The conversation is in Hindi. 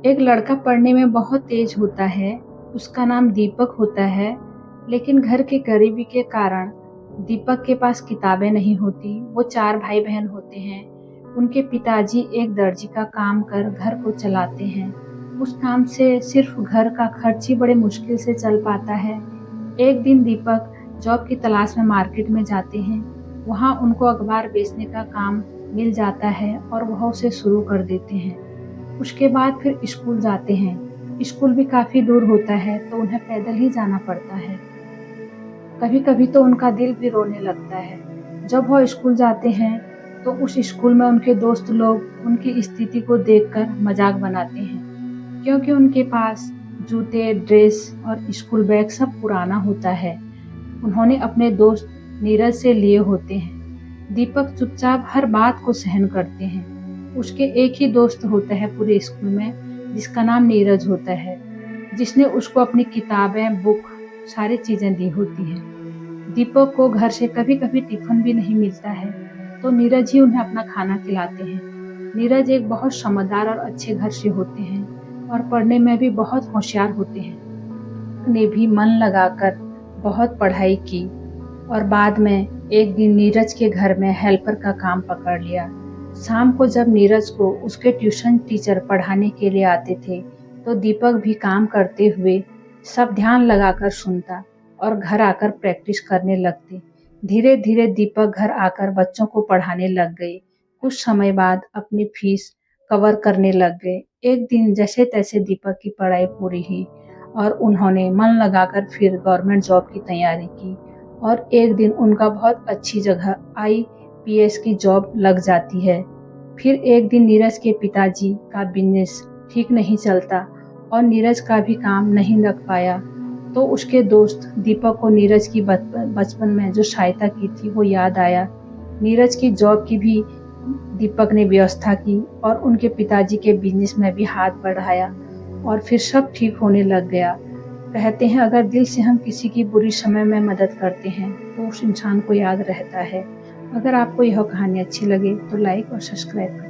एक लड़का पढ़ने में बहुत तेज होता है। उसका नाम दीपक होता है। लेकिन घर की गरीबी के कारण दीपक के पास किताबें नहीं होती। वो 4 भाई बहन होते हैं। उनके पिताजी एक दर्जी का काम कर घर को चलाते हैं। उस काम से सिर्फ घर का खर्च ही बड़े मुश्किल से चल पाता है। एक दिन दीपक जॉब की तलाश में मार्केट में जाते हैं। वहाँ उनको अखबार बेचने का काम मिल जाता है और वह उसे शुरू कर देते हैं। उसके बाद फिर स्कूल जाते हैं। स्कूल भी काफ़ी दूर होता है तो उन्हें पैदल ही जाना पड़ता है। कभी-कभी तो उनका दिल भी रोने लगता है। जब वह स्कूल जाते हैं तो उस स्कूल में उनके दोस्त लोग उनकी स्थिति को देखकर मजाक बनाते हैं, क्योंकि उनके पास जूते, ड्रेस और स्कूल बैग सब पुराना होता है। उन्होंने अपने दोस्त नीरज से लिए होते हैं। दीपक चुपचाप हर बात को सहन करते हैं। उसके एक ही दोस्त होता है पूरे स्कूल में, जिसका नाम नीरज होता है, जिसने उसको अपनी किताबें, बुक, सारी चीजें दी होती हैं। दीपक को घर से कभी-कभी टिफिन भी नहीं मिलता है, तो नीरज ही उन्हें अपना खाना खिलाते हैं। नीरज एक बहुत समझदार और अच्छे घर से होते हैं और पढ़ने में भी बहुत होशियार होते हैं। ने भी मन लगाकर बहुत पढ़ाई की और बाद में एक दिन नीरज के घर में हेल्पर का काम पकड़ लिया। शाम को जब नीरज को उसके ट्यूशन टीचर पढ़ाने के लिए आते थे, तो दीपक भी काम करते हुए सब ध्यान लगाकर सुनता और घर आकर प्रैक्टिस करने लगते। धीरे धीरे दीपक घर आकर बच्चों को पढ़ाने लग गए। कुछ समय बाद अपनी फीस कवर करने लग गए। एक दिन जैसे तैसे दीपक की पढ़ाई पूरी हुई और उन्होंने मन लगाकर फिर गवर्नमेंट जॉब की तैयारी की और एक दिन उनका बहुत अच्छी जगह आईपीएस की जॉब लग जाती है। फिर एक दिन नीरज के पिताजी का बिजनेस ठीक नहीं चलता और नीरज का भी काम नहीं लग पाया, तो उसके दोस्त दीपक को नीरज की बचपन में जो सहायता की थी वो याद आया। नीरज की जॉब की भी दीपक ने व्यवस्था की और उनके पिताजी के बिजनेस में भी हाथ बढ़ाया और फिर सब ठीक होने लग गया। कहते हैं अगर दिल से हम किसी की बुरी समय में मदद करते हैं तो उस इंसान को याद रहता है। अगर आपको यह कहानी अच्छी लगे तो लाइक और सब्सक्राइब करें।